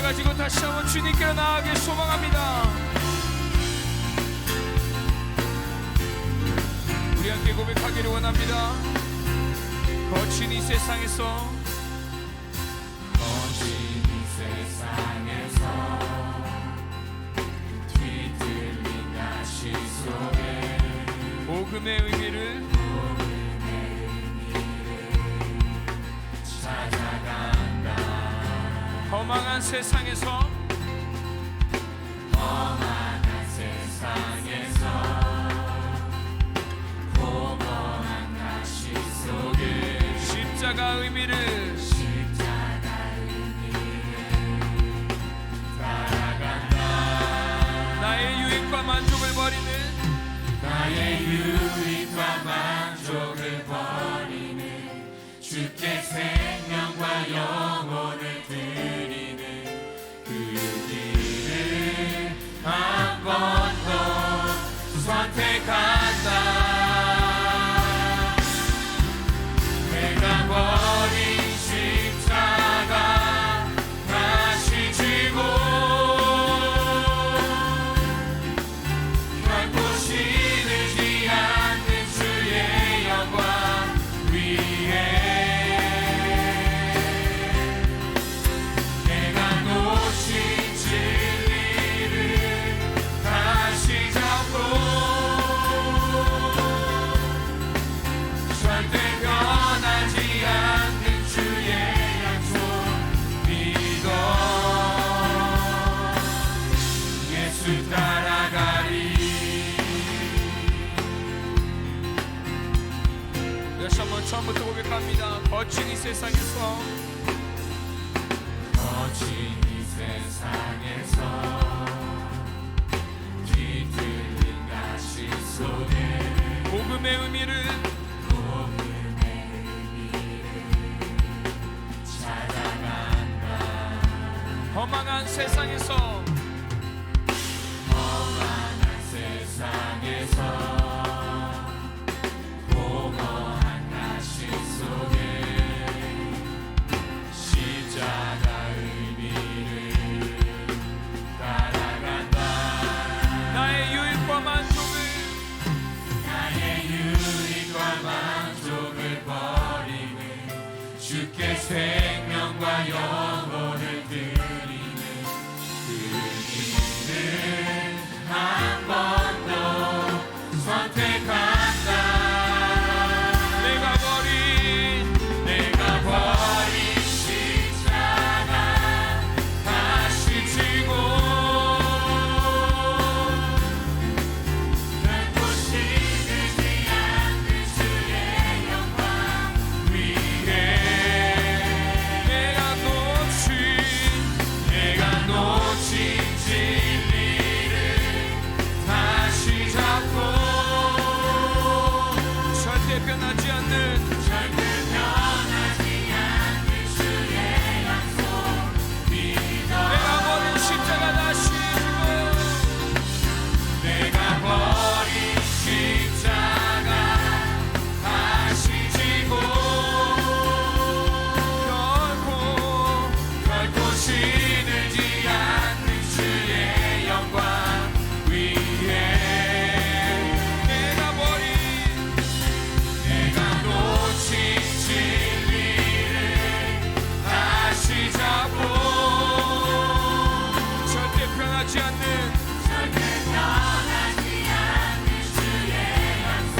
가지고 다시 한번 주님께로 나아가길 소망합니다. 우리 함께 고백하기를 원합니다. 거친 이 세상에서 뒤틀린 가시 속에 복음의 의미를 찾아간다. 허망한 세상에서 공허한 가시 속에 십자가 의미를 따라간다. 나의 유익과 만족을 버리는 나의 유익과 만족을 버리는 주께 생명과 영혼을 드리는 그 길을 한 번 더 선택한다. 내가 버린 십자가 다시 지고 결코 시들지 않는 주의 영광 위에 내가 놓친 진리를 다시 잡고 절대 변하지 않는 주의 약속 믿어 예수 따라가리. 다시 한번 처음부터 고백합니다. 거친 이 세상에서 거친 이 세상에서 뒤틀린 가시 속에 복음의 의미를 찾아간다. 허망한 세상에서 험한 세상에서 공허한 가시 속에 십자가 의미를 따라간다. 나의 유익과 만족을 주께 생명과 영혼을 드리는 그 길을 한 번 더 선택한다. 내가 버린 십자가 다시 지고 결코 시들지 않는 주의 영광 위에 내가 놓친 진리를 다시 잡고 절대 변하지 않는 주의 약속 믿어. 내가 버린 십자가 다시 지고 내가 버린 십자가 다시 지고 결코 시들지 않는 주의 영광 위에 내가 놓친 진리를 다시 잡고 절대 변하지 않는 주의 약속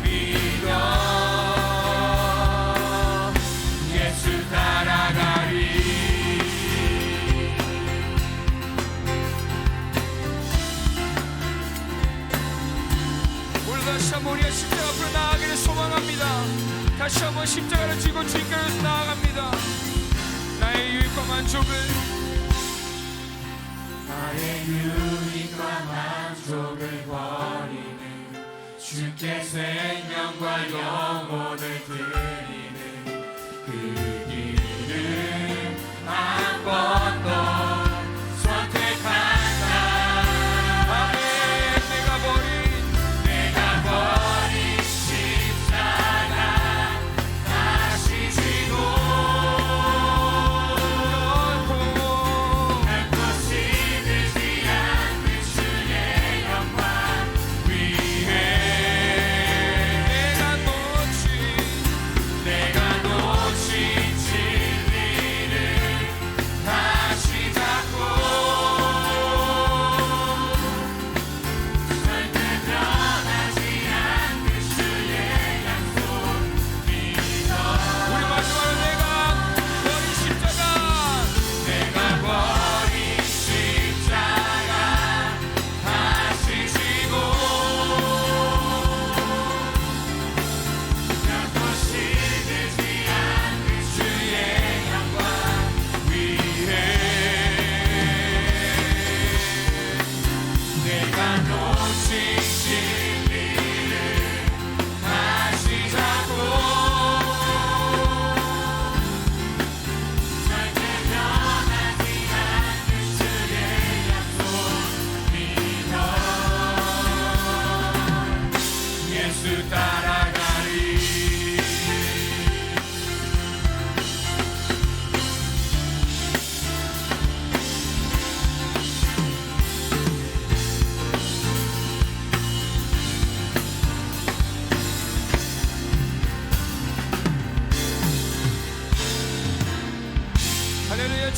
믿어. 예수 따라가리. 오늘 다시 한번 우리가 십자가 앞으로 나아가기를 소망합니다. 다시 한번 십자가를 지고 주님께로 나아갑니다. 나의 유익과 만족을 나의 유익과 만족을 버리는 주께 생명과 영혼을 드리는 그 길을 한 번 더 선택한다. 아멘. 내가 버린 십자가 다시 지고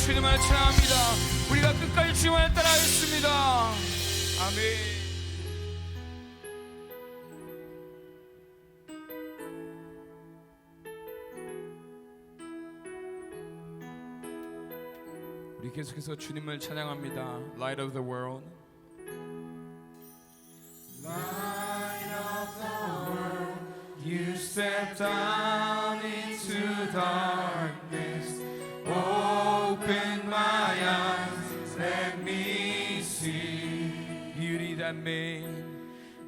주님을 찬양합니다. 우리가 끝까지 주님을 따라하겠습니다. 아멘. 우리 계속해서 주님을 찬양합니다. Light of the world. Light of the world, you step down into darkness. Open my eyes, let me see Beauty that made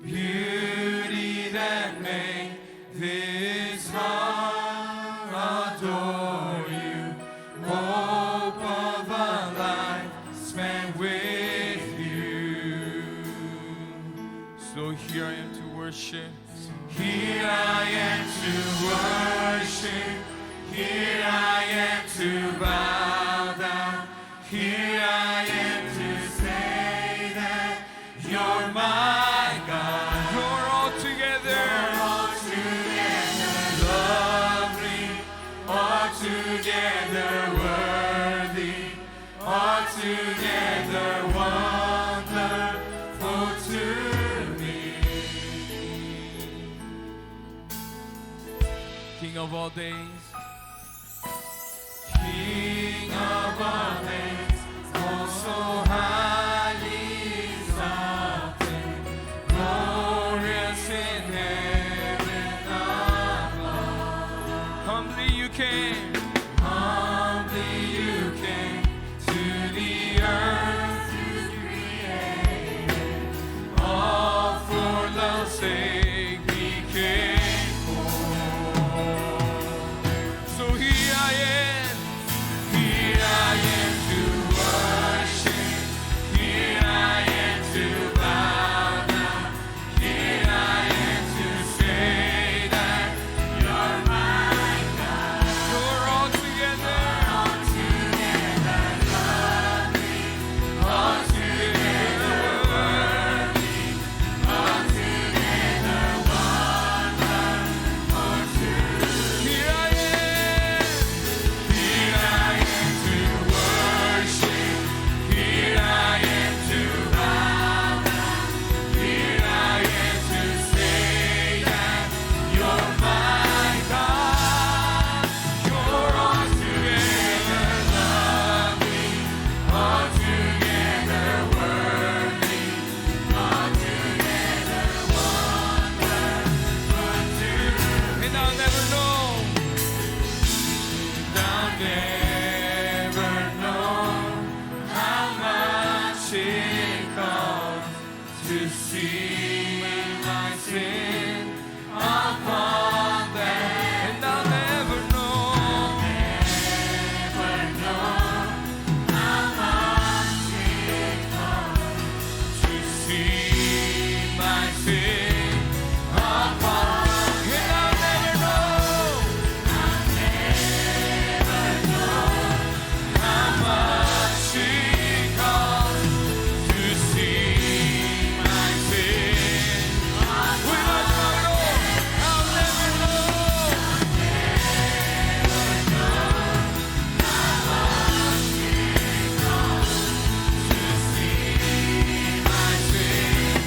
beauty that made this heart adore you. Hope of a life spent with you. So here I am to worship. Here I am to worship. Here I am to bow down. Here I am to say that you're my God. You're all together. Altogether worthy, altogether wonderful to me. King of all days. King of all days, oh so highly exalted, glorious in heaven above. Humbly you came. Humbly you came to the earth you created. All for love's sake he came for. So here I am. Here I am to worship. Here I am to bow down. Here I am to say that you're my God. You're all together. Altogether lovely, altogether worthy, altogether wonderful to me. Here I am. Here I am to worship. Here I am to bow down. Here I am to say that you're my God. You're altogether lovely, altogether worthy, altogether wonderful to me. And I'll never know. I'll never know how much it costs to see my sin upon that. And I'll never know. Never know how much it costs to see my sin upon. And I'll never know. How much it costs to see my sin 우리 마지막으로 I'll never know. my sin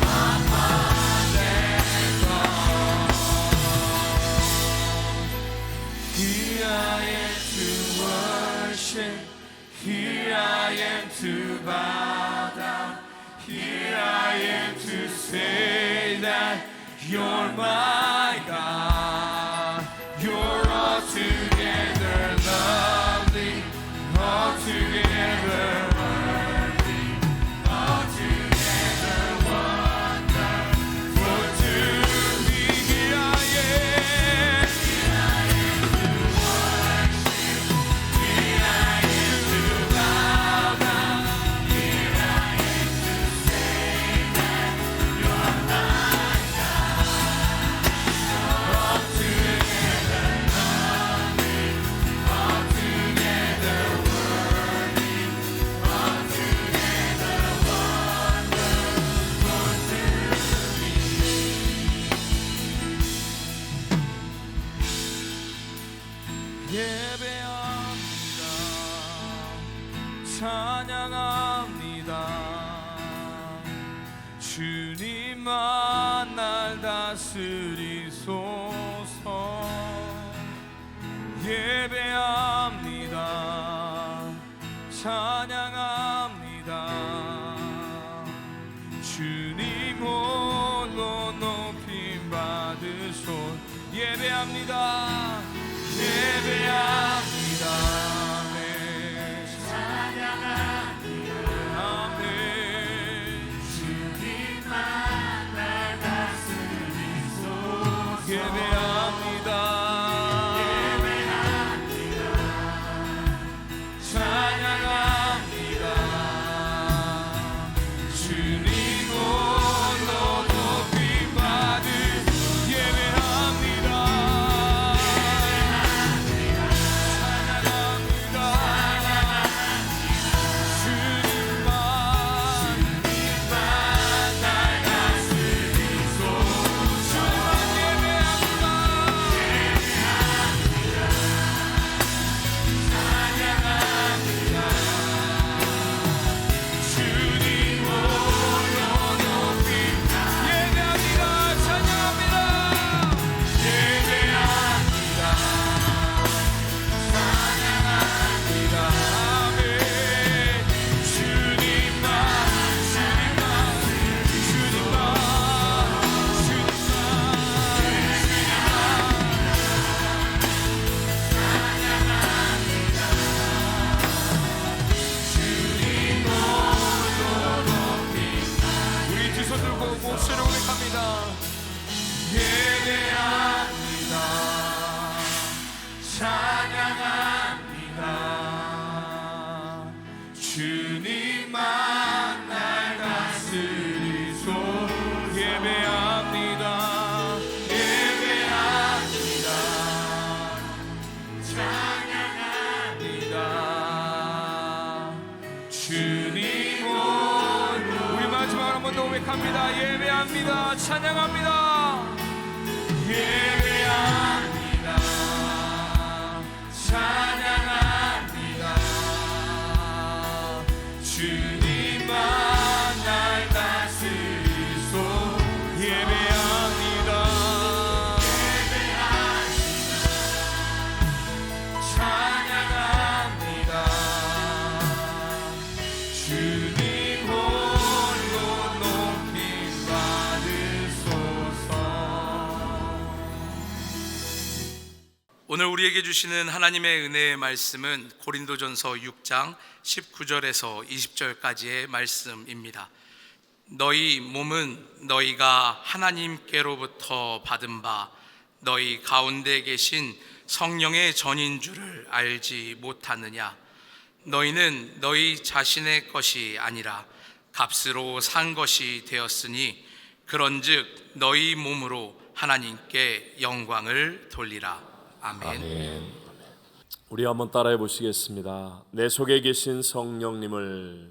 upon that cross. Here I am to worship. Here I am to bow down. Here I am to say that you're my God. You're altogether lovely, altogether worthy, altogether wonderful to me. Here I am. Here I am to bow down. Here I am to say that you're my God. 예배합니다. 주님만 날 다스리소서. 예배합니다. 찬양합니다. 주님 홀로 높임 받으소. 예배합니다. 예배합니다. 아멘. 찬양합니다. 아멘. 주님만 날 다스리소서. 예배합니다. 예배합니다. 찬양합니다. 주님 홀로 높임 받으. 예배합니다. 목소리를 고백합니다. 예배합니다. 찬양합니다. 주님만 날 다스리소. 예배합니다. 예배합니다. 찬양합니다. 주님 우리 마지막으로 한 번 더 고백합니다. 예배합니다. 찬양합니다. 예배합니다. 찬양합니다. 주님만 날 다스리소. 예배합니다. 찬양합니다. 주님 홀로 높임 받으소서. 오늘 우리에게 주시는 하나님의 은혜의 말씀은 고린도전서 6장 19절에서 20절까지의 말씀입니다. 너희 몸은 너희가 하나님께로부터 받은 바 너희 가운데 계신 성령의 전인 줄을 알지 못하느냐. 너희는 너희 자신의 것이 아니라 값으로 산 것이 되었으니 그런즉 너희 몸으로 하나님께 영광을 돌리라. 아멘. 아멘. 우리 한번 따라해 보시겠습니다. 내 속에 계신 성령님을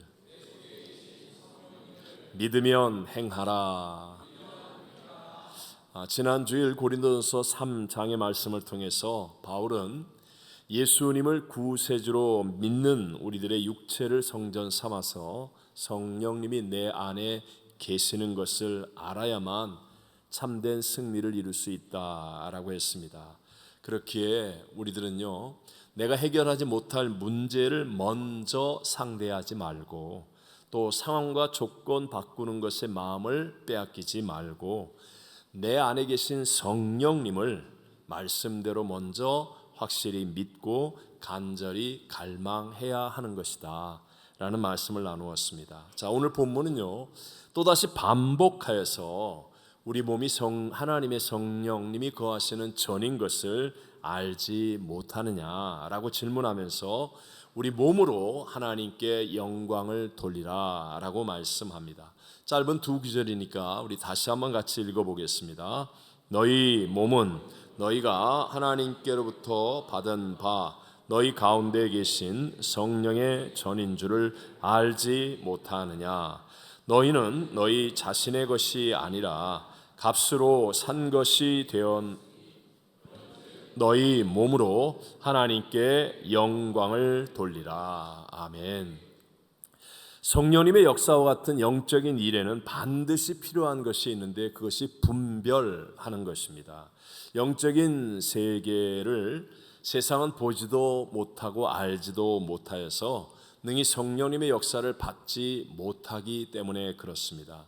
믿으면 행하라. 지난 주일 고린도전서 3장의 말씀을 통해서 바울은 예수님을 구세주로 믿는 우리들의 육체를 성전 삼아서 성령님이 내 안에 계시는 것을 알아야만 참된 승리를 이룰 수 있다라고 했습니다. 그렇기에 우리들은요, 내가 해결하지 못할 문제를 먼저 상대하지 말고 또 상황과 조건 바꾸는 것에 마음을 빼앗기지 말고 내 안에 계신 성령님을 말씀대로 먼저 확실히 믿고 간절히 갈망해야 하는 것이다 라는 말씀을 나누었습니다. 자, 오늘 본문은요, 또다시 반복하여서 우리 몸이 하나님의 성령님이 거하시는 전인 것을 알지 못하느냐라고 질문하면서 우리 몸으로 하나님께 영광을 돌리라 라고 말씀합니다. 짧은 두 구절이니까 우리 다시 한번 같이 읽어보겠습니다. 너희 몸은 너희가 하나님께로부터 받은 바 너희 가운데 계신 성령의 전인 줄을 알지 못하느냐. 너희는 너희 자신의 것이 아니라 값으로 산 것이 되어 너희 몸으로 하나님께 영광을 돌리라. 아멘. 성령님의 역사와 같은 영적인 일에는 반드시 필요한 것이 있는데 그것이 분별하는 것입니다. 영적인 세계를 세상은 보지도 못하고 알지도 못하여서 능히 성령님의 역사를 받지 못하기 때문에 그렇습니다.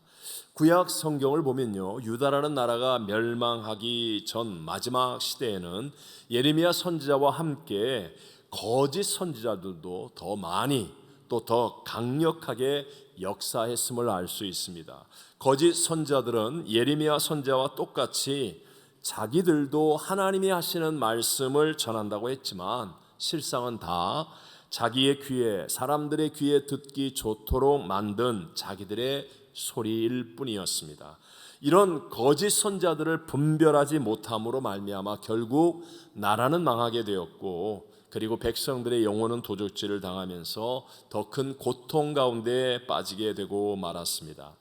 구약 성경을 보면요, 유다라는 나라가 멸망하기 전 마지막 시대에는 예레미야 선지자와 함께 거짓 선지자들도 더 많이 또 더 강력하게 역사했음을 알 수 있습니다. 거짓 선지자들은 예레미야 선지자와 똑같이 자기들도 하나님이 하시는 말씀을 전한다고 했지만 실상은 다 자기의 귀에, 사람들의 귀에 듣기 좋도록 만든 자기들의 소리일 뿐이었습니다. 이런 거짓 선지자들을 분별하지 못함으로 말미암아 결국 나라는 망하게 되었고, 그리고 백성들의 영혼은 도적질을 당하면서 더 큰 고통 가운데 빠지게 되고 말았습니다.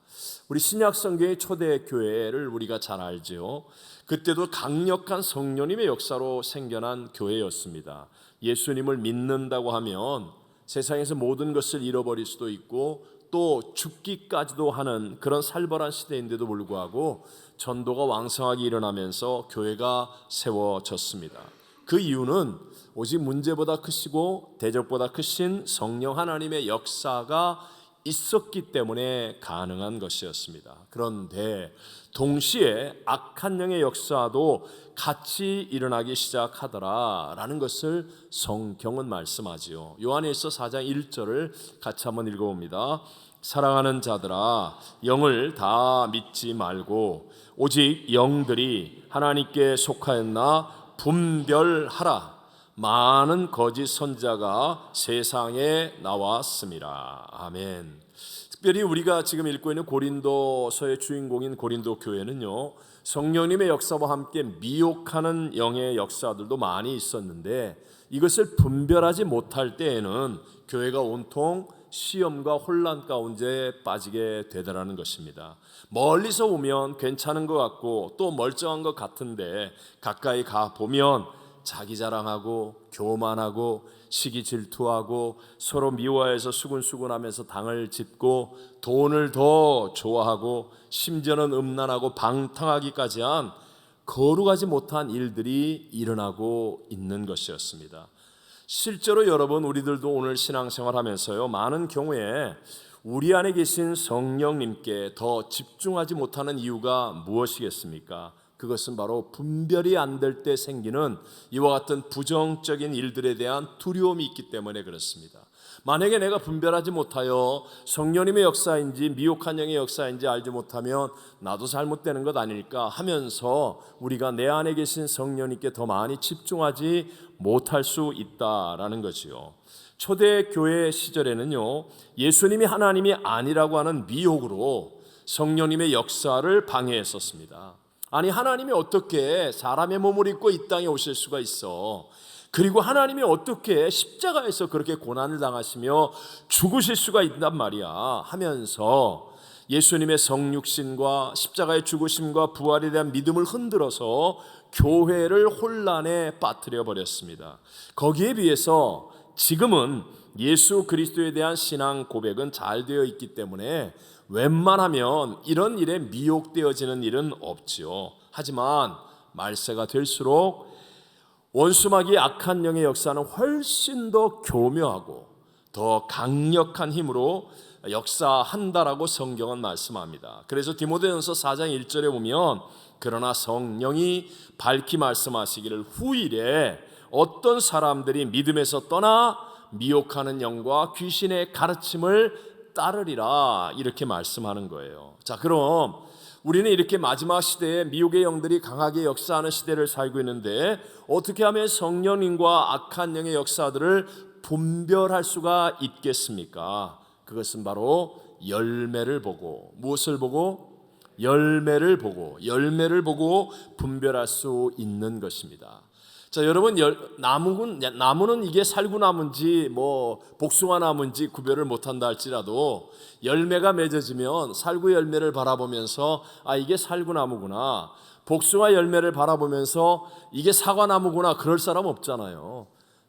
우리 신약 성경의 초대 교회를 우리가 잘 알죠. 그때도 강력한 성령님의 역사로 생겨난 교회였습니다. 예수님을 믿는다고 하면 세상에서 모든 것을 잃어버릴 수도 있고 또 죽기까지도 하는 그런 살벌한 시대인데도 불구하고 전도가 왕성하게 일어나면서 교회가 세워졌습니다. 그 이유는 오직 문제보다 크시고 대적보다 크신 성령 하나님의 역사가 있었기 때문에 가능한 것이었습니다. 그런데 동시에 악한 영의 역사도 같이 일어나기 시작하더라라는 것을 성경은 말씀하지요. 요한일서 4장 1절을 같이 한번 읽어봅니다. 사랑하는 자들아, 영을 다 믿지 말고 오직 영들이 하나님께 속하였나 분별하라. 많은 거짓 선지자가 세상에 나왔습니다. 아멘. 특별히 우리가 지금 읽고 있는 고린도서의 주인공인 고린도 교회는요, 성령님의 역사와 함께 미혹하는 영의 역사들도 많이 있었는데 이것을 분별하지 못할 때에는 교회가 온통 시험과 혼란 가운데 빠지게 되더라는 것입니다. 멀리서 보면 괜찮은 것 같고 또 멀쩡한 것 같은데 가까이 가 보면 자기 자랑하고 교만하고 시기 질투하고 서로 미워해서 수군수군하면서 당을 짓고 돈을 더 좋아하고 심지어는 음란하고 방탕하기까지 한 거룩하지 못한 일들이 일어나고 있는 것이었습니다. 실제로 여러분, 우리들도 오늘 신앙생활하면서요, 많은 경우에 우리 안에 계신 성령님께 더 집중하지 못하는 이유가 무엇이겠습니까? 그것은 바로 분별이 안 될 때 생기는 이와 같은 부정적인 일들에 대한 두려움이 있기 때문에 그렇습니다. 만약에 내가 분별하지 못하여 성령님의 역사인지 미혹한 영의 역사인지 알지 못하면 나도 잘못되는 것 아닐까 하면서 우리가 내 안에 계신 성령님께 더 많이 집중하지 못할 수 있다라는 거지요. 초대교회 시절에는요, 예수님이 하나님이 아니라고 하는 미혹으로 성령님의 역사를 방해했었습니다. 아니, 하나님이 어떻게 사람의 몸을 입고 이 땅에 오실 수가 있어? 그리고 하나님이 어떻게 십자가에서 그렇게 고난을 당하시며 죽으실 수가 있단 말이야 하면서 예수님의 성육신과 십자가의 죽으심과 부활에 대한 믿음을 흔들어서 교회를 혼란에 빠뜨려 버렸습니다. 거기에 비해서 지금은 예수 그리스도에 대한 신앙 고백은 잘 되어 있기 때문에 웬만하면 이런 일에 미혹되어지는 일은 없지요. 하지만 말세가 될수록 원수마귀 악한 영의 역사는 훨씬 더 교묘하고 더 강력한 힘으로 역사한다라고 성경은 말씀합니다. 그래서 디모데전서 4장 1절에 보면 그러나 성령이 밝히 말씀하시기를 후일에 어떤 사람들이 믿음에서 떠나 미혹하는 영과 귀신의 가르침을 따르리라 이렇게 말씀하는 거예요. 자, 그럼 우리는 이렇게 마지막 시대에 미혹의 영들이 강하게 역사하는 시대를 살고 있는데 어떻게 하면 성령님과 악한 영의 역사들을 분별할 수가 있겠습니까? 그것은 바로 열매를 보고, 무엇을 보고? 열매를 보고 분별할 수 있는 것입니다. 자, 여러분, 나무는 이게 살구나무인지 뭐 복숭아나무인지 구별을 못한다 할지라도 열매가 맺어지면 살구 열매를 바라보면서 아, 이게 살구나무구나, 복숭아 열매를 바라보면서 이게 사과나무구나 그럴 사람 없잖아요.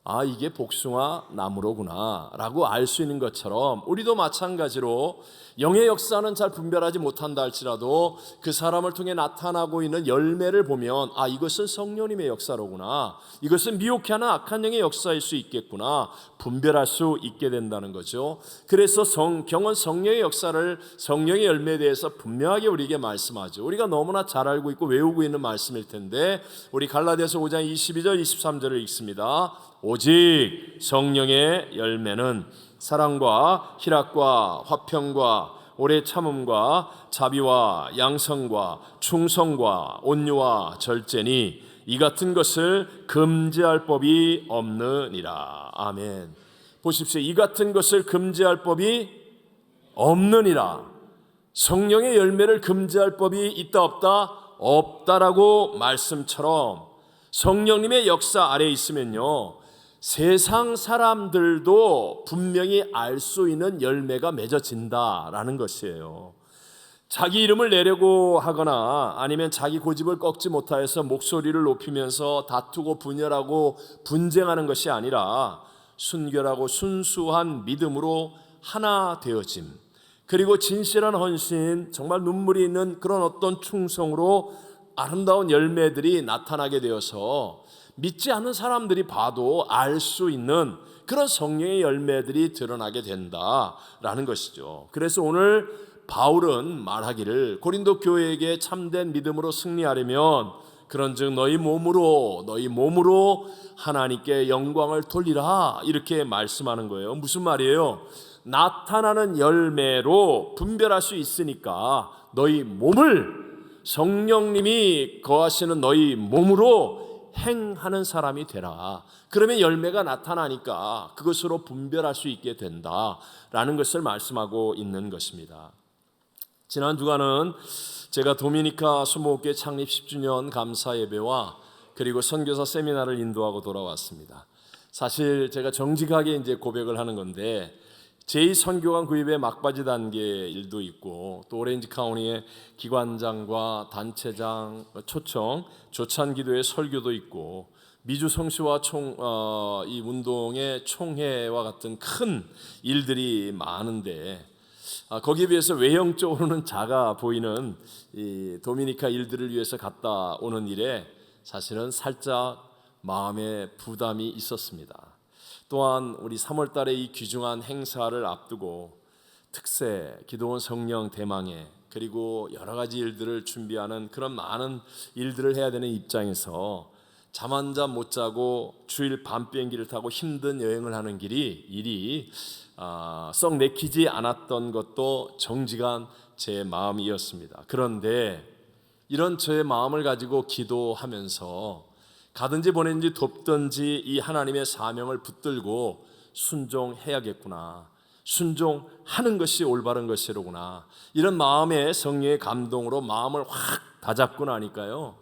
아, 이게 복숭아 나무로구나 라고 알 수 있는 것처럼 우리도 마찬가지로 영의 역사는 잘 분별하지 못한다 할지라도 그 사람을 통해 나타나고 있는 열매를 보면 아, 이것은 성령님의 역사로구나, 이것은 미혹해 하는 악한 영의 역사일 수 있겠구나 분별할 수 있게 된다는 거죠. 그래서 성경은 성령의 역사를, 성령의 열매에 대해서 분명하게 우리에게 말씀하죠. 우리가 너무나 잘 알고 있고 외우고 있는 말씀일 텐데 우리 갈라디아서 5장 22절 23절을 읽습니다. 오직 성령의 열매는 사랑과 희락과 화평과 오래 참음과 자비와 양성과 충성과 온유와 절제니 이 같은 것을 금지할 법이 없느니라. 아멘. 보십시오. 이 같은 것을 금지할 법이 없느니라. 성령의 열매를 금지할 법이 있다 없다? 없다라고 말씀처럼 성령님의 역사 아래에 있으면요, 세상 사람들도 분명히 알 수 있는 열매가 맺어진다라는 것이에요. 자기 이름을 내려고 하거나 아니면 자기 고집을 꺾지 못하여서 목소리를 높이면서 다투고 분열하고 분쟁하는 것이 아니라 순결하고 순수한 믿음으로 하나 되어짐, 그리고 진실한 헌신, 정말 눈물이 있는 그런 어떤 충성으로 아름다운 열매들이 나타나게 되어서 믿지 않는 사람들이 봐도 알 수 있는 그런 성령의 열매들이 드러나게 된다라는 것이죠. 그래서 오늘 바울은 말하기를 고린도 교회에게 참된 믿음으로 승리하려면 그런즉 너희 몸으로 하나님께 영광을 돌리라 이렇게 말씀하는 거예요. 무슨 말이에요? 나타나는 열매로 분별할 수 있으니까 너희 몸을, 성령님이 거하시는 너희 몸으로 행하는 사람이 되라. 그러면 열매가 나타나니까 그것으로 분별할 수 있게 된다라는 것을 말씀하고 있는 것입니다. 지난 주간은 제가 도미니카 수목교회 창립 10주년 감사 예배와 그리고 선교사 세미나를 인도하고 돌아왔습니다. 사실 제가 정직하게 이제 고백을 하는 건데 제2선교관 구입의 막바지 단계 일도 있고 또 오렌지 카운티의 기관장과 단체장 초청, 조찬기도의 설교도 있고 미주 성시와 이 운동의 총회와 같은 큰 일들이 많은데 거기에 비해서 외형적으로는 작아 보이는 이 도미니카 일들을 위해서 갔다 오는 일에 사실은 살짝 마음에 부담이 있었습니다. 또한 우리 3월 달에 이 귀중한 행사를 앞두고 특세, 기도원 성령 대망회 그리고 여러 가지 일들을 준비하는 그런 많은 일들을 해야 되는 입장에서 잠 한 잠 못 자고 주일 밤 비행기를 타고 힘든 여행을 하는 일이 썩 내키지 않았던 것도 정직한 제 마음이었습니다. 그런데 이런 저의 마음을 가지고 기도하면서 가든지 보내든지 돕든지 이 하나님의 사명을 붙들고 순종해야겠구나, 순종하는 것이 올바른 것이로구나, 이런 마음의 성령의 감동으로 마음을 확 다잡고 나니까요,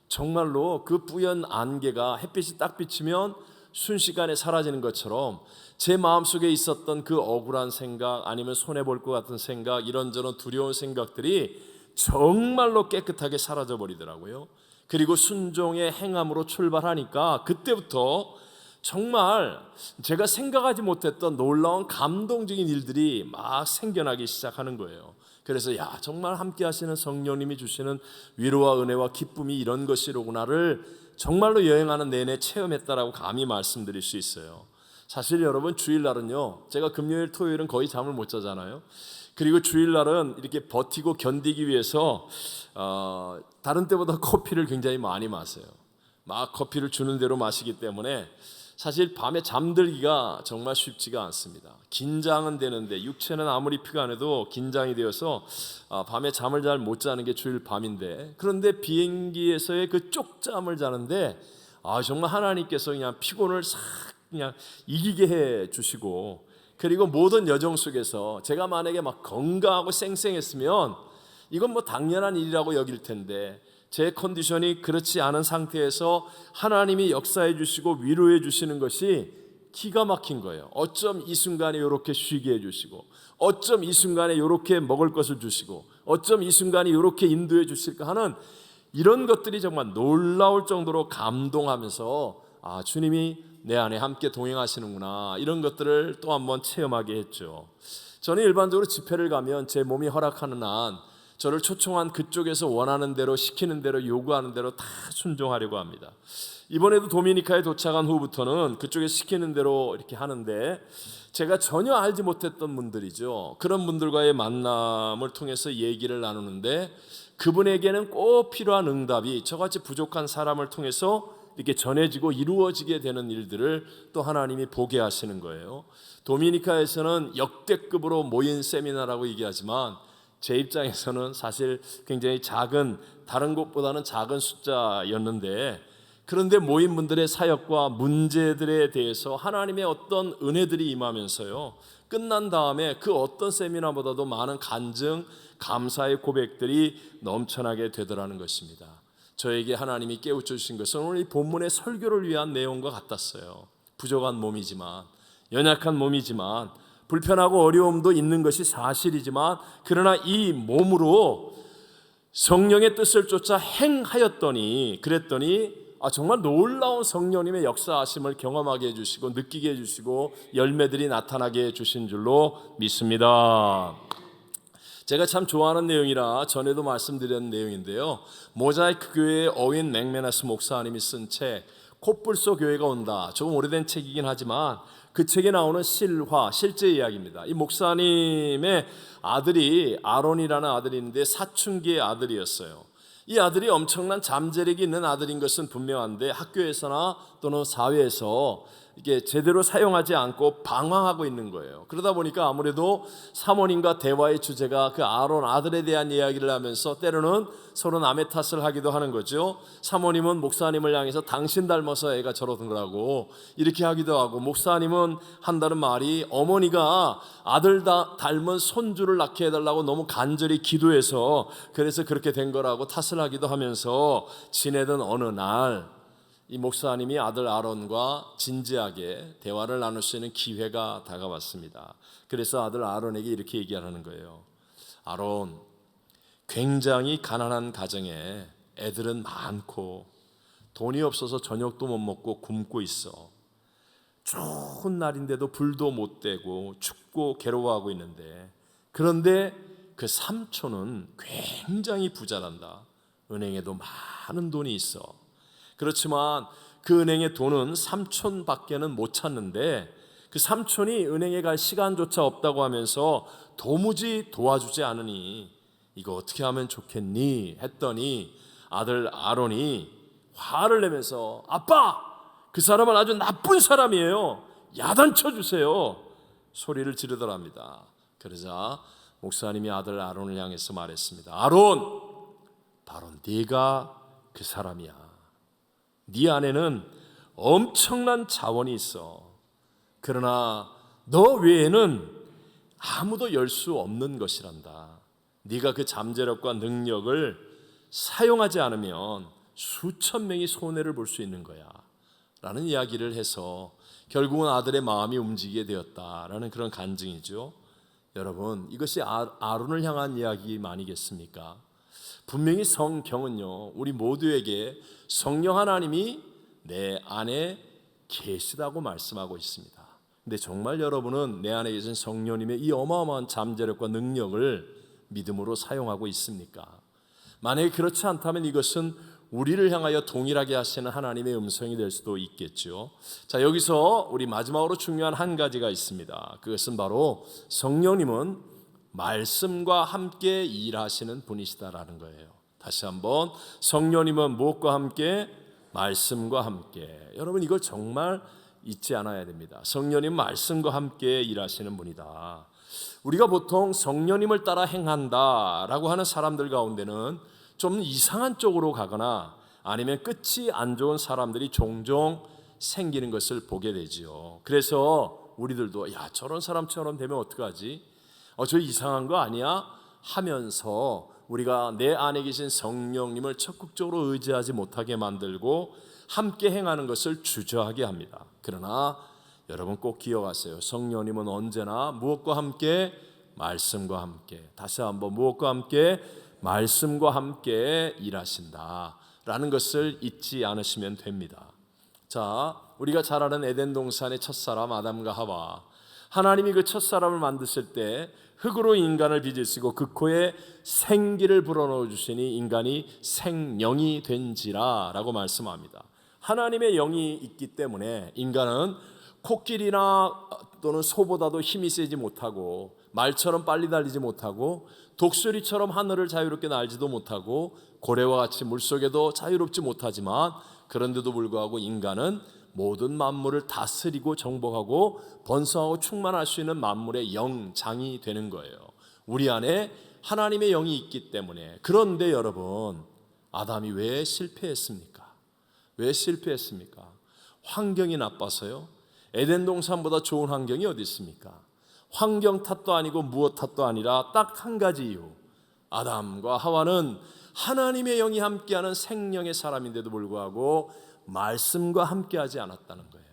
정말로 그 뿌연 안개가 햇빛이 딱 비치면 순식간에 사라지는 것처럼 제 마음속에 있었던 그 억울한 생각, 아니면 손해볼 것 같은 생각, 이런저런 두려운 생각들이 정말로 깨끗하게 사라져 버리더라고요. 그리고 순종의 행함으로 출발하니까 그때부터 정말 제가 생각하지 못했던 놀라운 감동적인 일들이 막 생겨나기 시작하는 거예요. 그래서 정말 함께 하시는 성령님이 주시는 위로와 은혜와 기쁨이 이런 것이로구나를 정말로 여행하는 내내 체험했다라고 감히 말씀드릴 수 있어요. 사실 여러분, 주일날은요, 제가 금요일 토요일은 거의 잠을 못 자잖아요. 그리고 주일날은 이렇게 버티고 견디기 위해서 다른 때보다 커피를 굉장히 많이 마셔요. 막 커피를 주는 대로 마시기 때문에 사실 밤에 잠들기가 정말 쉽지가 않습니다. 긴장은 되는데 육체는 아무리 피가 안 해도 긴장이 되어서 밤에 잠을 잘 못 자는 게 주일 밤인데, 그런데 비행기에서의 그 쪽잠을 자는데 정말 하나님께서 그냥 피곤을 싹 그냥 이기게 해 주시고, 그리고 모든 여정 속에서 제가 만약에 막 건강하고 쌩쌩했으면 이건 뭐 당연한 일이라고 여길 텐데 제 컨디션이 그렇지 않은 상태에서 하나님이 역사해 주시고 위로해 주시는 것이 기가 막힌 거예요. 어쩜 이 순간에 이렇게 쉬게 해 주시고, 어쩜 이 순간에 이렇게 먹을 것을 주시고, 어쩜 이 순간에 이렇게 인도해 주실까 하는 이런 것들이 정말 놀라울 정도로 감동하면서 주님이 내 안에 함께 동행하시는구나, 이런 것들을 또 한번 체험하게 했죠. 저는 일반적으로 집회를 가면 제 몸이 허락하는 한 저를 초청한 그쪽에서 원하는 대로, 시키는 대로, 요구하는 대로 다 순종하려고 합니다. 이번에도 도미니카에 도착한 후부터는 그쪽에 시키는 대로 이렇게 하는데, 제가 전혀 알지 못했던 분들이죠. 그런 분들과의 만남을 통해서 얘기를 나누는데, 그분에게는 꼭 필요한 응답이 저같이 부족한 사람을 통해서 이렇게 전해지고 이루어지게 되는 일들을 또 하나님이 보게 하시는 거예요. 도미니카에서는 역대급으로 모인 세미나라고 얘기하지만 제 입장에서는 사실 굉장히 작은, 다른 곳보다는 작은 숫자였는데, 그런데 모인 분들의 사역과 문제들에 대해서 하나님의 어떤 은혜들이 임하면서요, 끝난 다음에 그 어떤 세미나보다도 많은 간증, 감사의 고백들이 넘쳐나게 되더라는 것입니다. 저에게 하나님이 깨우쳐 주신 것은 오늘 이 본문의 설교를 위한 내용과 같았어요. 부족한 몸이지만, 연약한 몸이지만, 불편하고 어려움도 있는 것이 사실이지만, 그러나 이 몸으로 성령의 뜻을 쫓아 행하였더니, 그랬더니 정말 놀라운 성령님의 역사하심을 경험하게 해주시고 느끼게 해주시고 열매들이 나타나게 해주신 줄로 믿습니다. 제가 참 좋아하는 내용이라 전에도 말씀드렸는 내용인데요, 모자이크 교회의 어윈 맥메나스 목사님이 쓴 책 코뿔소 교회가 온다, 조금 오래된 책이긴 하지만 그 책에 나오는 실화, 실제 이야기입니다. 이 목사님의 아들이 아론이라는 아들이 있는데 사춘기의 아들이었어요. 이 아들이 엄청난 잠재력이 있는 아들인 것은 분명한데 학교에서나 또는 사회에서 이게 제대로 사용하지 않고 방황하고 있는 거예요. 그러다 보니까 아무래도 사모님과 대화의 주제가 그 아론 아들에 대한 이야기를 하면서 때로는 서로 남의 탓을 하기도 하는 거죠. 사모님은 목사님을 향해서 당신 닮아서 애가 저러더라고 이렇게 하기도 하고, 목사님은 한다는 말이 어머니가 아들 닮은 손주를 낳게 해달라고 너무 간절히 기도해서 그래서 그렇게 된 거라고 탓을 하기도 하면서 지내던 어느 날 이 목사님이 아들 아론과 진지하게 대화를 나눌 수 있는 기회가 다가왔습니다. 그래서 아들 아론에게 이렇게 얘기하는 거예요. 아론, 굉장히 가난한 가정에 애들은 많고 돈이 없어서 저녁도 못 먹고 굶고 있어. 좋은 날인데도 불도 못 떼고 춥고 괴로워하고 있는데, 그런데 그 삼촌은 굉장히 부자란다. 은행에도 많은 돈이 있어. 그렇지만 그 은행의 돈은 삼촌밖에는 못 찾는데, 그 삼촌이 은행에 갈 시간조차 없다고 하면서 도무지 도와주지 않으니 이거 어떻게 하면 좋겠니? 했더니 아들 아론이 화를 내면서 아빠! 그 사람은 아주 나쁜 사람이에요. 야단쳐 주세요. 소리를 지르더랍니다. 그러자 목사님이 아들 아론을 향해서 말했습니다. 아론! 바로 네가 그 사람이야. 네 안에는 엄청난 자원이 있어. 그러나 너 외에는 아무도 열 수 없는 것이란다. 네가 그 잠재력과 능력을 사용하지 않으면 수천 명이 손해를 볼 수 있는 거야 라는 이야기를 해서 결국은 아들의 마음이 움직이게 되었다라는 그런 간증이죠. 여러분, 이것이 아론을 향한 이야기 아니겠습니까? 분명히 성경은요, 우리 모두에게 성령 하나님이 내 안에 계시다고 말씀하고 있습니다. 근데 정말 여러분은 내 안에 계신 성령님의 이 어마어마한 잠재력과 능력을 믿음으로 사용하고 있습니까? 만약에 그렇지 않다면 이것은 우리를 향하여 동일하게 하시는 하나님의 음성이 될 수도 있겠죠. 자, 여기서 우리 마지막으로 중요한 한 가지가 있습니다. 그것은 바로 성령님은 말씀과 함께 일하시는 분이시다라는 거예요. 다시 한번, 성령님은 무엇과 함께? 말씀과 함께. 여러분, 이걸 정말 잊지 않아야 됩니다. 성령님 말씀과 함께 일하시는 분이다. 우리가 보통 성령님을 따라 행한다라고 하는 사람들 가운데는 좀 이상한 쪽으로 가거나 아니면 끝이 안 좋은 사람들이 종종 생기는 것을 보게 되지요. 그래서 우리들도 야, 저런 사람처럼 되면 어떡하지? 저 이상한 거 아니야? 하면서 우리가 내 안에 계신 성령님을 적극적으로 의지하지 못하게 만들고 함께 행하는 것을 주저하게 합니다. 그러나 여러분 꼭 기억하세요. 성령님은 언제나 무엇과 함께? 말씀과 함께. 다시 한번, 무엇과 함께? 말씀과 함께 일하신다라는 것을 잊지 않으시면 됩니다. 자, 우리가 잘 아는 에덴 동산의 첫사람 아담과 하와, 하나님이 그 첫사람을 만드실 때 흙으로 인간을 빚으시고 그 코에 생기를 불어넣어 주시니 인간이 생명이 된지라 라고 말씀합니다. 하나님의 영이 있기 때문에 인간은 코끼리나 또는 소보다도 힘이 세지 못하고 말처럼 빨리 달리지 못하고 독수리처럼 하늘을 자유롭게 날지도 못하고 고래와 같이 물속에도 자유롭지 못하지만 그런데도 불구하고 인간은 모든 만물을 다스리고 정복하고 번성하고 충만할 수 있는 만물의 영장이 되는 거예요. 우리 안에 하나님의 영이 있기 때문에. 그런데 여러분, 아담이 왜 실패했습니까? 왜 실패했습니까? 환경이 나빠서요? 에덴 동산보다 좋은 환경이 어디 있습니까? 환경 탓도 아니고 무엇 탓도 아니라 딱 한 가지 이유. 아담과 하와는 하나님의 영이 함께하는 생명의 사람인데도 불구하고 말씀과 함께하지 않았다는 거예요.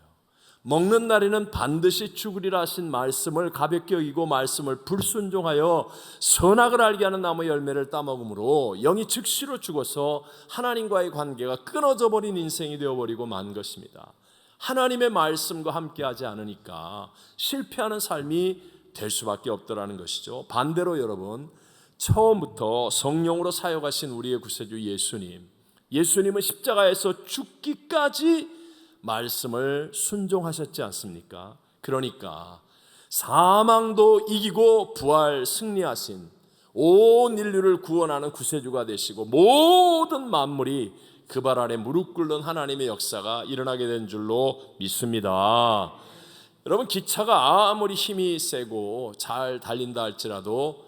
먹는 날에는 반드시 죽으리라 하신 말씀을 가볍게 여기고 말씀을 불순종하여 선악을 알게 하는 나무 열매를 따먹음으로 영이 즉시로 죽어서 하나님과의 관계가 끊어져 버린 인생이 되어버리고 만 것입니다. 하나님의 말씀과 함께하지 않으니까 실패하는 삶이 될 수밖에 없더라는 것이죠. 반대로 여러분, 처음부터 성령으로 사역하신 우리의 구세주 예수님은 십자가에서 죽기까지 말씀을 순종하셨지 않습니까? 그러니까 사망도 이기고 부활 승리하신 온 인류를 구원하는 구세주가 되시고 모든 만물이 그 발 아래 무릎 꿇는 하나님의 역사가 일어나게 된 줄로 믿습니다. 여러분, 기차가 아무리 힘이 세고 잘 달린다 할지라도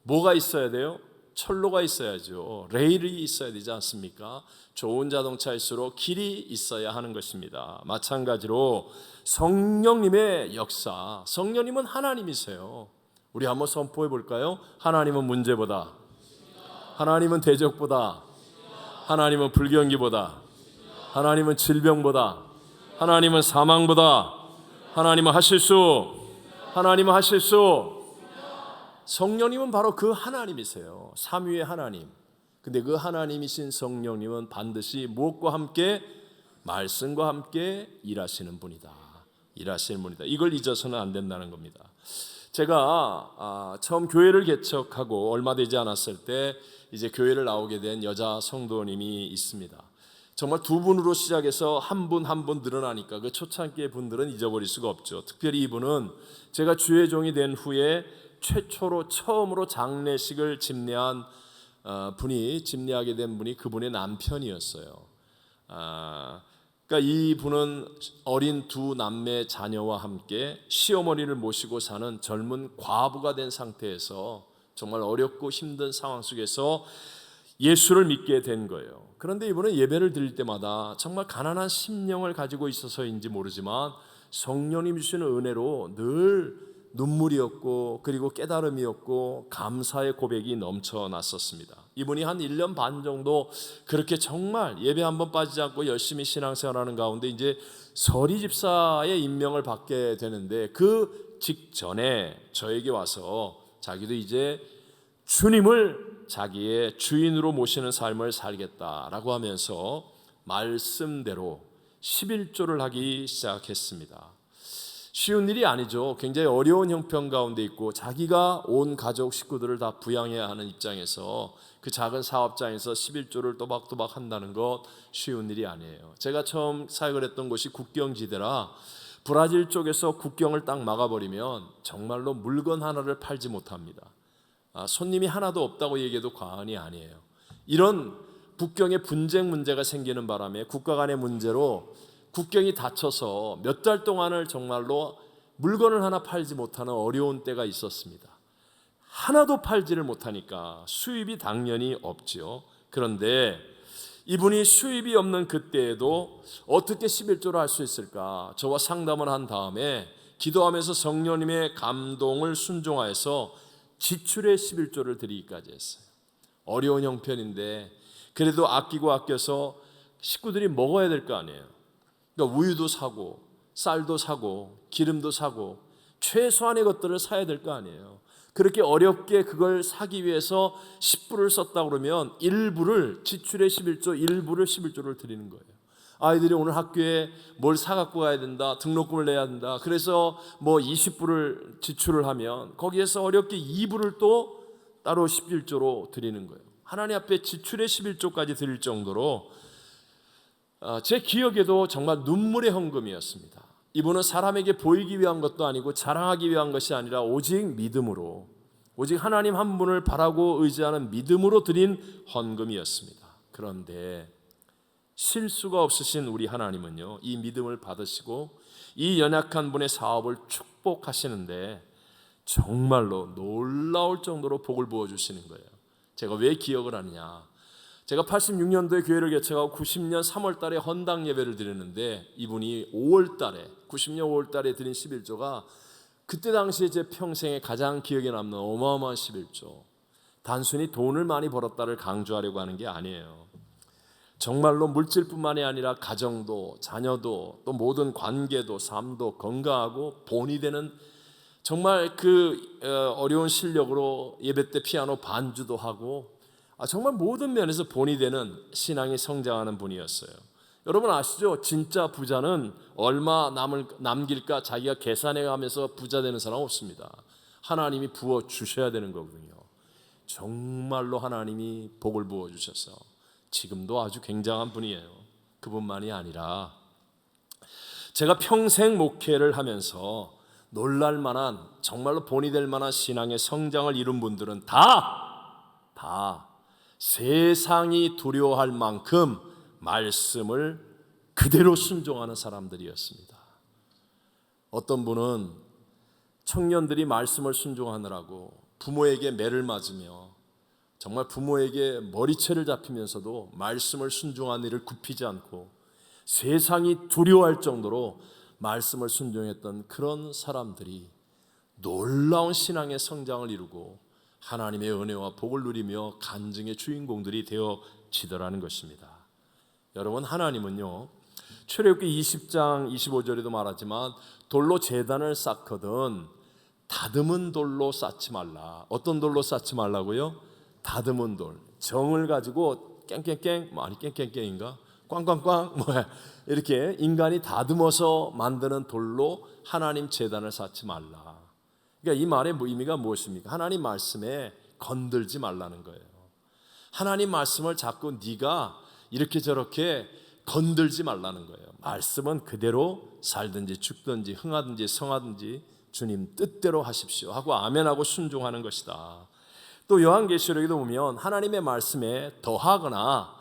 뭐가 있어야 돼요? 철로가 있어야죠. 레일이 있어야 되지 않습니까? 좋은 자동차일수록 길이 있어야 하는 것입니다. 마찬가지로 성령님의 역사, 성령님은 하나님이세요. 우리 한번 선포해 볼까요? 하나님은 문제보다, 하나님은 대적보다, 하나님은 불경기보다, 하나님은 질병보다, 하나님은 사망보다, 하나님은 하실 수, 성령님은 바로 그 하나님이세요. 삼위의 하나님. 근데 그 하나님이신 성령님은 반드시 무엇과 함께? 말씀과 함께 일하시는 분이다. 이걸 잊어서는 안 된다는 겁니다. 제가 처음 교회를 개척하고 얼마 되지 않았을 때 이제 교회를 나오게 된 여자 성도님이 있습니다. 정말 두 분으로 시작해서 한 분 한 분 늘어나니까 그 초창기의 분들은 잊어버릴 수가 없죠. 특별히 이분은 제가 주의 종이 된 후에 처음으로 장례식을 집례한 집례하게 된 분이 그분의 남편이었어요. 그러니까 이 분은 어린 두 남매 자녀와 함께 시어머니를 모시고 사는 젊은 과부가 된 상태에서 정말 어렵고 힘든 상황 속에서 예수를 믿게 된 거예요. 그런데 이분은 예배를 드릴 때마다 정말 가난한 심령을 가지고 있어서인지 모르지만 성령님 주시는 은혜로 늘 눈물이었고 그리고 깨달음이었고 감사의 고백이 넘쳐났었습니다. 이분이 한 1년 반 정도 그렇게 정말 예배 한번 빠지지 않고 열심히 신앙생활하는 가운데 이제 서리 집사의 임명을 받게 되는데 그 직전에 저에게 와서 자기도 이제 주님을 자기의 주인으로 모시는 삶을 살겠다라고 하면서 말씀대로 11조를 하기 시작했습니다. 쉬운 일이 아니죠. 굉장히 어려운 형편 가운데 있고 자기가 온 가족 식구들을 다 부양해야 하는 입장에서 그 작은 사업장에서 11조를 또박또박 한다는 것 쉬운 일이 아니에요. 제가 처음 사역을 했던 곳이 국경지대라 브라질 쪽에서 국경을 딱 막아버리면 정말로 물건 하나를 팔지 못합니다. 손님이 하나도 없다고 얘기해도 과언이 아니에요. 이런 국경에 분쟁 문제가 생기는 바람에 국가 간의 문제로 국경이 닫혀서 몇 달 동안을 정말로 물건을 하나 팔지 못하는 어려운 때가 있었습니다. 하나도 팔지를 못하니까 수입이 당연히 없지요. 그런데 이분이 수입이 없는 그때에도 어떻게 11조를 할 수 있을까? 저와 상담을 한 다음에 기도하면서 성령님의 감동을 순종하여서 지출의 11조를 드리기까지 했어요. 어려운 형편인데 그래도 아끼고 아껴서 식구들이 먹어야 될 거 아니에요. 그러니까 우유도 사고 쌀도 사고 기름도 사고 최소한의 것들을 사야 될 거 아니에요. 그렇게 어렵게 그걸 사기 위해서 10불을 썼다 그러면 일부를 지출의 11조 일부를 11조를 드리는 거예요. 아이들이 오늘 학교에 뭘 사갖고 가야 된다, 등록금을 내야 된다, 그래서 뭐 20불을 지출을 하면 거기에서 어렵게 2불을 또 따로 11조로 드리는 거예요. 하나님 앞에 지출의 11조까지 드릴 정도로 제 기억에도 정말 눈물의 헌금이었습니다. 이분은 사람에게 보이기 위한 것도 아니고 자랑하기 위한 것이 아니라 오직 믿음으로, 오직 하나님 한 분을 바라고 의지하는 믿음으로 드린 헌금이었습니다. 그런데 실수가 없으신 우리 하나님은요, 이 믿음을 받으시고 이 연약한 분의 사업을 축복하시는데 정말로 놀라울 정도로 복을 부어주시는 거예요. 제가 왜 기억을 하느냐, 제가 86년도에 교회를 개척하고 90년 3월 달에 헌당 예배를 드렸는데 이분이 5월 달에, 90년 5월 달에 드린 11조가 그때 당시에 제 평생에 가장 기억에 남는 어마어마한 11조. 단순히 돈을 많이 벌었다를 강조하려고 하는 게 아니에요. 정말로 물질뿐만이 아니라 가정도, 자녀도, 또 모든 관계도, 삶도 건강하고 본이 되는, 정말 그 어려운 실력으로 예배 때 피아노 반주도 하고 정말 모든 면에서 본이 되는 신앙이 성장하는 분이었어요. 여러분 아시죠? 진짜 부자는 얼마 남길까 자기가 계산해가면서 부자 되는 사람 없습니다. 하나님이 부어 주셔야 되는 거거든요. 정말로 하나님이 복을 부어 주셔서 지금도 아주 굉장한 분이에요. 그분만이 아니라 제가 평생 목회를 하면서 놀랄 만한, 정말로 본이 될 만한 신앙의 성장을 이룬 분들은 다 세상이 두려워할 만큼 말씀을 그대로 순종하는 사람들이었습니다. 어떤 분은 청년들이 말씀을 순종하느라고 부모에게 매를 맞으며 정말 부모에게 머리채를 잡히면서도 말씀을 순종하는 일을 굽히지 않고 세상이 두려워할 정도로 말씀을 순종했던 그런 사람들이 놀라운 신앙의 성장을 이루고 하나님의 은혜와 복을 누리며 간증의 주인공들이 되어지더라는 것입니다. 여러분, 하나님은요, 출애굽기 20장 25절에도 말하지만 돌로 제단을 쌓거든 다듬은 돌로 쌓지 말라. 어떤 돌로 쌓지 말라고요? 다듬은 돌. 정을 가지고 깽깽깽, 아니 깽깽깽인가? 꽝꽝꽝, 이렇게 인간이 다듬어서 만드는 돌로 하나님 제단을 쌓지 말라. 그러니까 이 말의 의미가 무엇입니까? 하나님 말씀에 건들지 말라는 거예요. 하나님 말씀을 자꾸 네가 이렇게 저렇게 건들지 말라는 거예요. 말씀은 그대로 살든지 죽든지 흥하든지 성하든지 주님 뜻대로 하십시오 하고 아멘하고 순종하는 것이다. 또 요한계시록에도 보면 하나님의 말씀에 더하거나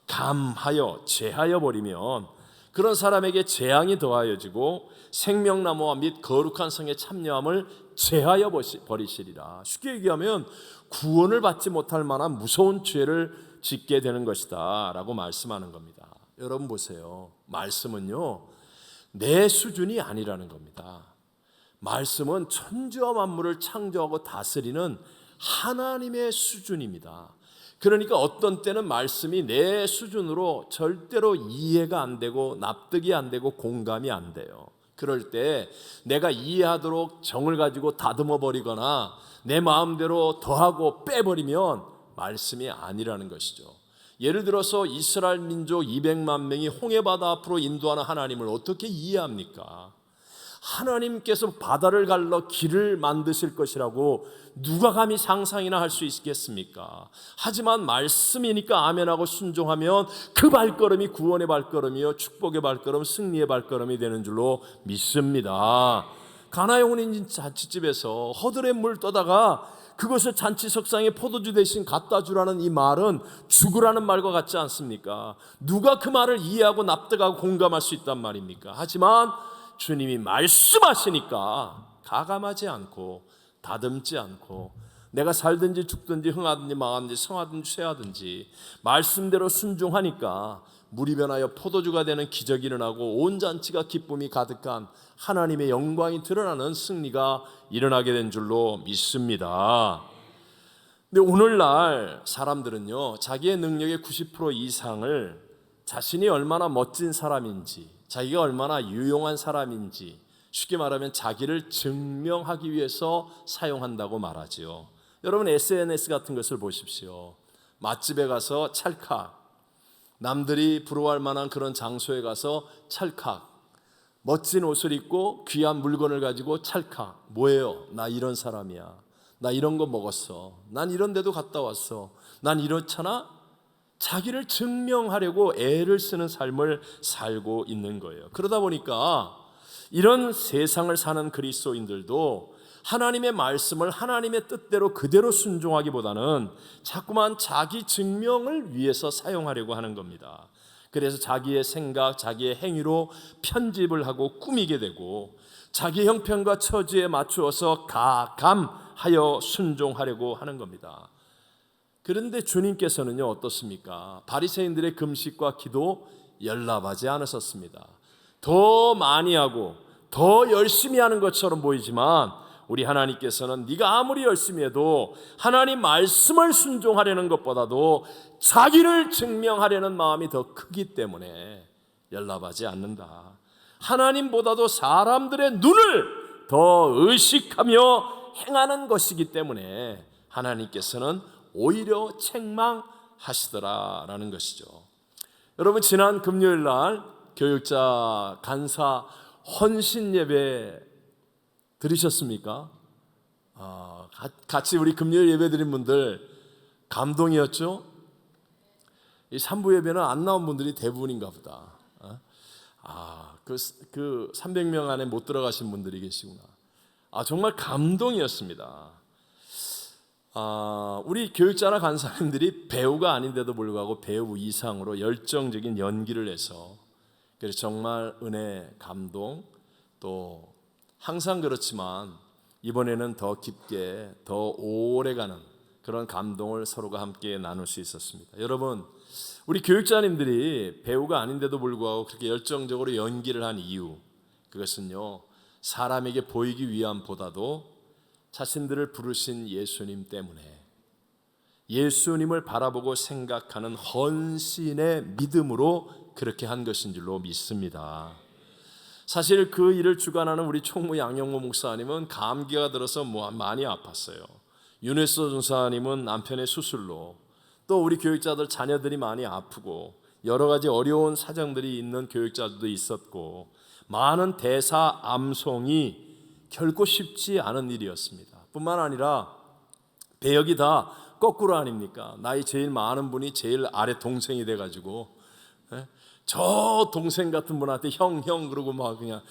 감하여 제하여 버리면 그런 사람에게 재앙이 더하여지고 생명나무와 및 거룩한 성의 참여함을 제하여 버리시리라. 쉽게 얘기하면 구원을 받지 못할 만한 무서운 죄를 짓게 되는 것이다 라고 말씀하는 겁니다. 여러분 보세요. 말씀은요, 내 수준이 아니라는 겁니다. 말씀은 천지와 만물을 창조하고 다스리는 하나님의 수준입니다. 그러니까 어떤 때는 말씀이 내 수준으로 절대로 이해가 안 되고 납득이 안 되고 공감이 안 돼요. 그럴 때 내가 이해하도록 정을 가지고 다듬어 버리거나 내 마음대로 더하고 빼버리면 말씀이 아니라는 것이죠. 예를 들어서 이스라엘 민족 200만 명이 홍해바다 앞으로 인도하는 하나님을 어떻게 이해합니까? 하나님께서 바다를 갈라 길을 만드실 것이라고 누가 감히 상상이나 할 수 있겠습니까? 하지만 말씀이니까 아멘하고 순종하면 그 발걸음이 구원의 발걸음이요 축복의 발걸음, 승리의 발걸음이 되는 줄로 믿습니다. 가나의 혼인 잔치집에서 허들의 물 떠다가 그것을 잔치 석상에 포도주 대신 갖다 주라는 이 말은 죽으라는 말과 같지 않습니까? 누가 그 말을 이해하고 납득하고 공감할 수 있단 말입니까? 하지만 주님이 말씀하시니까 가감하지 않고 다듬지 않고 내가 살든지 죽든지 흥하든지 망하든지 성하든지 쇠하든지 말씀대로 순종하니까 물이 변하여 포도주가 되는 기적이 일어나고 온 잔치가 기쁨이 가득한 하나님의 영광이 드러나는 승리가 일어나게 된 줄로 믿습니다. 근데 오늘날 사람들은요, 자기의 능력의 90% 이상을 자신이 얼마나 멋진 사람인지, 자기가 얼마나 유용한 사람인지, 쉽게 말하면 자기를 증명하기 위해서 사용한다고 말하지요. 여러분 SNS 같은 것을 보십시오. 맛집에 가서 찰칵, 남들이 부러워할 만한 그런 장소에 가서 찰칵 멋진 옷을 입고 귀한 물건을 가지고 찰칵, 뭐예요? 나 이런 사람이야. 나 이런 거 먹었어. 난 이런 데도 갔다 왔어. 난 이렇잖아. 자기를 증명하려고 애를 쓰는 삶을 살고 있는 거예요. 그러다 보니까 이런 세상을 사는 그리스도인들도 하나님의 말씀을 하나님의 뜻대로 그대로 순종하기보다는 자꾸만 자기 증명을 위해서 사용하려고 하는 겁니다. 그래서 자기의 생각, 자기의 행위로 편집을 하고 꾸미게 되고 자기 형편과 처지에 맞추어서 가감하여 순종하려고 하는 겁니다. 그런데 주님께서는요, 어떻습니까? 바리새인들의 금식과 기도 연락하지 않으셨습니다. 더 많이 하고 더 열심히 하는 것처럼 보이지만 우리 하나님께서는 네가 아무리 열심히 해도 하나님 말씀을 순종하려는 것보다도 자기를 증명하려는 마음이 더 크기 때문에 연락하지 않는다. 하나님보다도 사람들의 눈을 더 의식하며 행하는 것이기 때문에 하나님께서는 오히려 책망하시더라라는 것이죠. 여러분, 지난 금요일 날 교육자 간사 헌신 예배 들으셨습니까? 같이 우리 금요일 예배 드린 분들 감동이었죠? 이 3부 예배는 안 나온 분들이 대부분인가 보다. 그 300명 안에 못 들어가신 분들이 계시구나. 정말 감동이었습니다. 우리 교육자나 간사님들이 배우가 아닌데도 불구하고 배우 이상으로 열정적인 연기를 해서 그래서 정말 은혜, 감동, 또 항상 그렇지만 이번에는 더 깊게, 더 오래가는 그런 감동을 서로가 함께 나눌 수 있었습니다. 여러분, 우리 교육자님들이 배우가 아닌데도 불구하고 그렇게 열정적으로 연기를 한 이유, 그것은요, 사람에게 보이기 위함보다도 자신들을 부르신 예수님 때문에 예수님을 바라보고 생각하는 헌신의 믿음으로 그렇게 한 것인 줄로 믿습니다. 사실 그 일을 주관하는 우리 총무 양영모 목사님은 감기가 들어서 많이 아팠어요. 윤혜서 전사님은 남편의 수술로, 또 우리 교육자들 자녀들이 많이 아프고 여러 가지 어려운 사정들이 있는 교육자들도 있었고 많은 대사 암송이 결코 쉽지 않은 일이었습니다. 뿐만 아니라 배역이 다 거꾸로 아닙니까? 나이 제일 많은 분이 제일 아래 동생이 돼가지고 저 동생 같은 분한테 형 그러고 막 그냥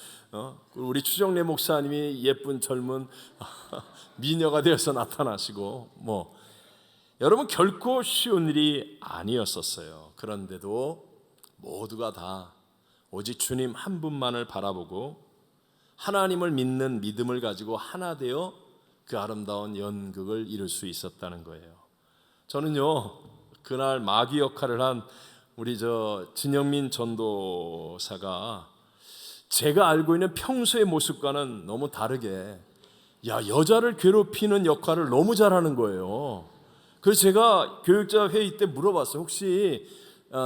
우리 추정래 목사님이 예쁜 젊은 미녀가 되어서 나타나시고 여러분 결코 쉬운 일이 아니었었어요. 그런데도 모두가 다 오직 주님 한 분만을 바라보고 하나님을 믿는 믿음을 가지고 하나 되어 그 아름다운 연극을 이룰 수 있었다는 거예요. 저는요, 그날 마귀 역할을 한 우리 진영민 전도사가 제가 알고 있는 평소의 모습과는 너무 다르게 여자를 괴롭히는 역할을 너무 잘하는 거예요. 그래서 제가 교육자 회의 때 물어봤어요. 혹시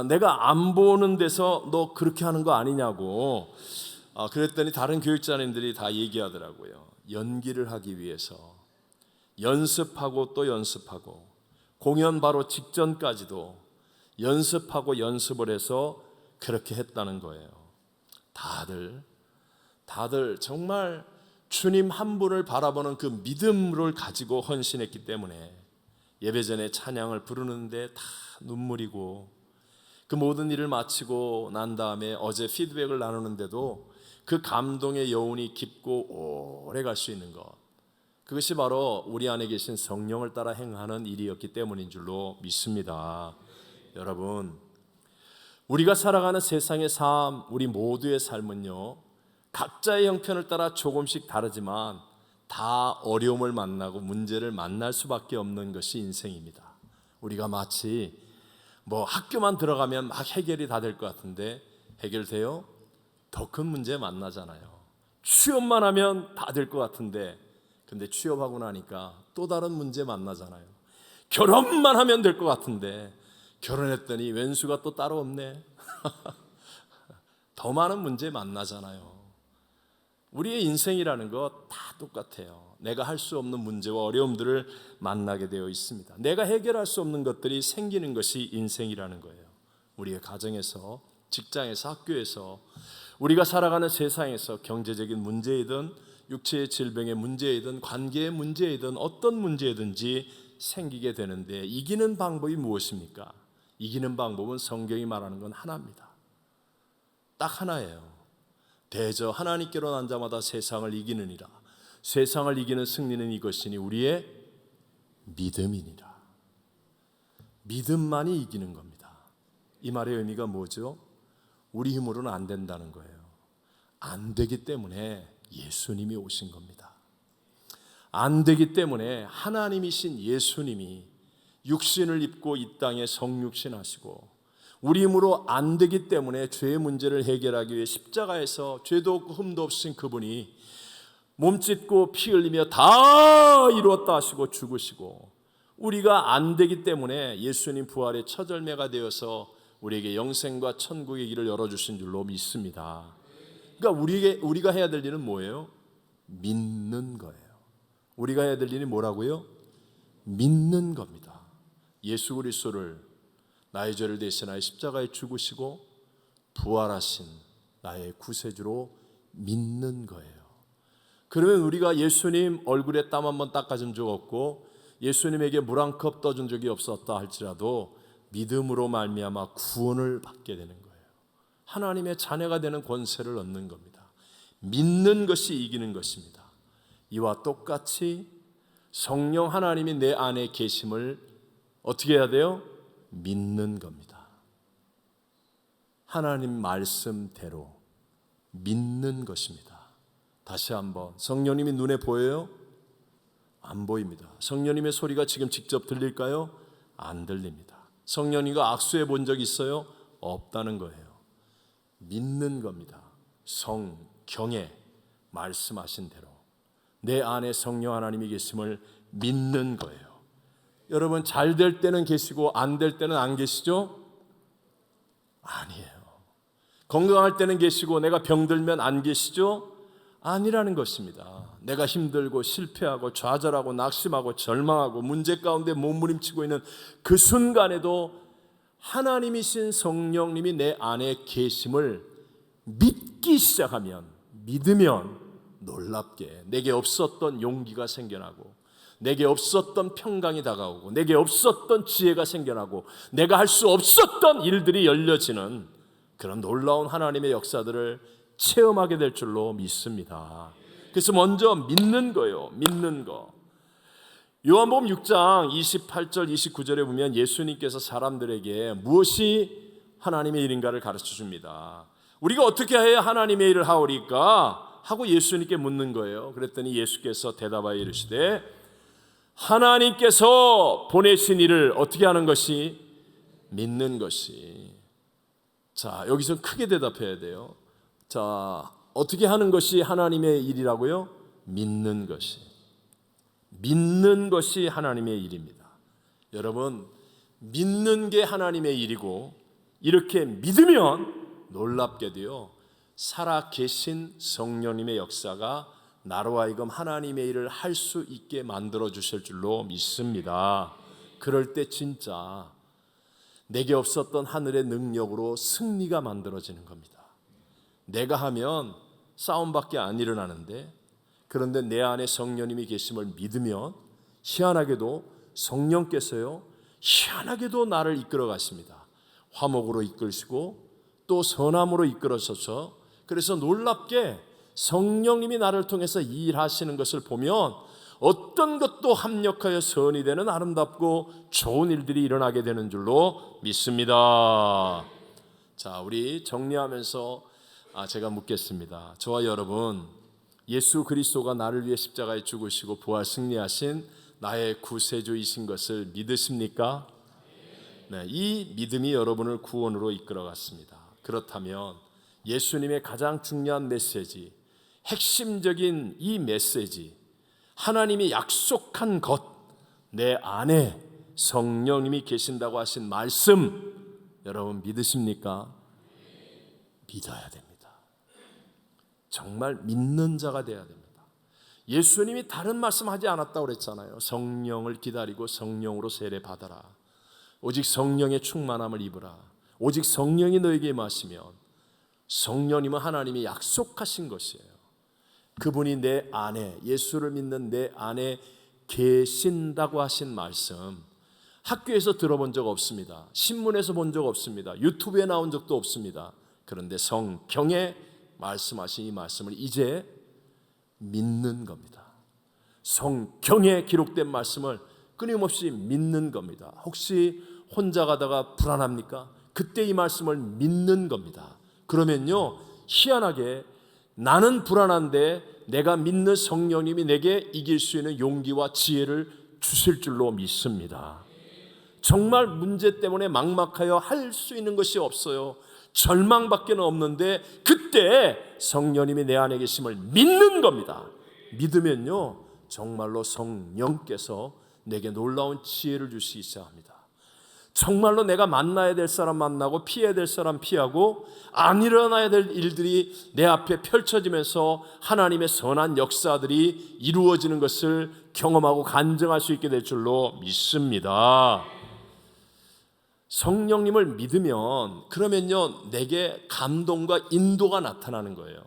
내가 안 보는 데서 너 그렇게 하는 거 아니냐고. 그랬더니 다른 교육자님들이 다 얘기하더라고요. 연기를 하기 위해서 연습하고 또 연습하고 공연 바로 직전까지도 연습하고 연습을 해서 그렇게 했다는 거예요. 다들 정말 주님 한 분을 바라보는 그 믿음을 가지고 헌신했기 때문에 예배 전에 찬양을 부르는데 다 눈물이고 그 모든 일을 마치고 난 다음에 어제 피드백을 나누는데도 그 감동의 여운이 깊고 오래 갈 수 있는 것, 그것이 바로 우리 안에 계신 성령을 따라 행하는 일이었기 때문인 줄로 믿습니다. 여러분, 우리가 살아가는 세상의 삶, 우리 모두의 삶은요, 각자의 형편을 따라 조금씩 다르지만 다 어려움을 만나고 문제를 만날 수밖에 없는 것이 인생입니다. 우리가 마치 학교만 들어가면 막 해결이 다 될 것 같은데 해결돼요? 더 큰 문제 만나잖아요. 취업만 하면 다 될 것 같은데 근데 취업하고 나니까 또 다른 문제 만나잖아요. 결혼만 하면 될 것 같은데 결혼했더니 왼수가 또 따로 없네. 더 많은 문제 만나잖아요. 우리의 인생이라는 거 다 똑같아요. 내가 할 수 없는 문제와 어려움들을 만나게 되어 있습니다. 내가 해결할 수 없는 것들이 생기는 것이 인생이라는 거예요. 우리의 가정에서, 직장에서, 학교에서, 우리가 살아가는 세상에서 경제적인 문제이든 육체의 질병의 문제이든 관계의 문제이든 어떤 문제든지 생기게 되는데 이기는 방법이 무엇입니까? 이기는 방법은 성경이 말하는 건 하나입니다. 딱 하나예요. 대저 하나님께로 난 자마다 세상을 이기느니라. 세상을 이기는 승리는 이것이니 우리의 믿음이니라. 믿음만이 이기는 겁니다. 이 말의 의미가 뭐죠? 우리 힘으로는 안 된다는 거예요. 안 되기 때문에 예수님이 오신 겁니다. 안 되기 때문에 하나님이신 예수님이 육신을 입고 이 땅에 성육신 하시고, 우리 힘으로 안 되기 때문에 죄의 문제를 해결하기 위해 십자가에서 죄도 없고 흠도 없으신 그분이 몸짓고 피 흘리며 다 이루었다 하시고 죽으시고, 우리가 안 되기 때문에 예수님 부활의 첫 열매가 되어서 우리에게 영생과 천국의 길을 열어주신 줄로 믿습니다. 그러니까 우리가 해야 될 일은 뭐예요? 믿는 거예요. 우리가 해야 될 일이 뭐라고요? 믿는 겁니다. 예수 그리스도를 나의 죄를 대신하여 십자가에 죽으시고 부활하신 나의 구세주로 믿는 거예요. 그러면 우리가 예수님 얼굴에 땀 한 번 닦아준 적 없고 예수님에게 물 한 컵 떠준 적이 없었다 할지라도 믿음으로 말미암아 구원을 받게 되는 거예요. 하나님의 자녀가 되는 권세를 얻는 겁니다. 믿는 것이 이기는 것입니다. 이와 똑같이 성령 하나님이 내 안에 계심을 어떻게 해야 돼요? 믿는 겁니다. 하나님 말씀대로 믿는 것입니다. 다시 한번, 성령님이 눈에 보여요? 안 보입니다. 성령님의 소리가 지금 직접 들릴까요? 안 들립니다. 성령님과 악수해 본 적 있어요? 없다는 거예요. 믿는 겁니다. 성경에 말씀하신 대로 내 안에 성령 하나님이 계심을 믿는 거예요. 여러분, 잘 될 때는 계시고 안 될 때는 안 계시죠? 아니에요. 건강할 때는 계시고 내가 병들면 안 계시죠? 아니라는 것입니다. 내가 힘들고 실패하고 좌절하고 낙심하고 절망하고 문제 가운데 몸부림치고 있는 그 순간에도 하나님이신 성령님이 내 안에 계심을 믿기 시작하면, 믿으면 놀랍게 내게 없었던 용기가 생겨나고, 내게 없었던 평강이 다가오고, 내게 없었던 지혜가 생겨나고, 내가 할 수 없었던 일들이 열려지는 그런 놀라운 하나님의 역사들을 체험하게 될 줄로 믿습니다. 그래서 먼저 믿는 거예요. 믿는 거. 요한복음 6장 28절 29절에 보면 예수님께서 사람들에게 무엇이 하나님의 일인가를 가르쳐 줍니다. 우리가 어떻게 해야 하나님의 일을 하오리까 하고 예수님께 묻는 거예요. 그랬더니 예수께서 대답하여 이르시되 하나님께서 보내신 일을 어떻게 하는 것이? 믿는 것이. 자, 여기서 크게 대답해야 돼요. 자, 어떻게 하는 것이 하나님의 일이라고요? 믿는 것이. 믿는 것이 하나님의 일입니다. 여러분, 믿는 게 하나님의 일이고, 이렇게 믿으면 놀랍게도요, 살아계신 성령님의 역사가 나로 하여금 하나님의 일을 할 수 있게 만들어 주실 줄로 믿습니다. 그럴 때 진짜 내게 없었던 하늘의 능력으로 승리가 만들어지는 겁니다. 내가 하면 싸움밖에 안 일어나는데, 그런데 내 안에 성령님이 계심을 믿으면 희한하게도 성령께서요, 희한하게도 나를 이끌어 가십니다. 화목으로 이끌시고 또 선함으로 이끌어서서, 그래서 놀랍게 성령님이 나를 통해서 일하시는 것을 보면 어떤 것도 합력하여 선이 되는 아름답고 좋은 일들이 일어나게 되는 줄로 믿습니다. 자, 우리 정리하면서 제가 묻겠습니다. 저와 여러분, 예수 그리스도가 나를 위해 십자가에 죽으시고 부활 승리하신 나의 구세주이신 것을 믿으십니까? 네, 이 믿음이 여러분을 구원으로 이끌어갔습니다. 그렇다면 예수님의 가장 중요한 메시지, 핵심적인 이 메시지, 하나님이 약속한 것, 내 안에 성령님이 계신다고 하신 말씀, 여러분 믿으십니까? 믿어야 됩니다. 정말 믿는 자가 돼야 됩니다. 예수님이 다른 말씀하지 않았다고 그랬잖아요. 성령을 기다리고 성령으로 세례 받아라. 오직 성령의 충만함을 입으라. 오직 성령이 너에게 임하시면, 성령님은 하나님이 약속하신 것이에요. 그분이 내 안에, 예수를 믿는 내 안에 계신다고 하신 말씀, 학교에서 들어본 적 없습니다. 신문에서 본 적 없습니다. 유튜브에 나온 적도 없습니다. 그런데 성경에 말씀하신 이 말씀을 이제 믿는 겁니다. 성경에 기록된 말씀을 끊임없이 믿는 겁니다. 혹시 혼자 가다가 불안합니까? 그때 이 말씀을 믿는 겁니다. 그러면요, 희한하게 나는 불안한데 내가 믿는 성령님이 내게 이길 수 있는 용기와 지혜를 주실 줄로 믿습니다. 정말 문제 때문에 막막하여 할 수 있는 것이 없어요. 절망밖에 없는데 그때 성령님이 내 안에 계심을 믿는 겁니다. 믿으면요, 정말로 성령께서 내게 놀라운 지혜를 주시기 시작합니다. 정말로 내가 만나야 될 사람 만나고 피해야 될 사람 피하고 안 일어나야 될 일들이 내 앞에 펼쳐지면서 하나님의 선한 역사들이 이루어지는 것을 경험하고 간증할 수 있게 될 줄로 믿습니다. 성령님을 믿으면 그러면요, 내게 감동과 인도가 나타나는 거예요.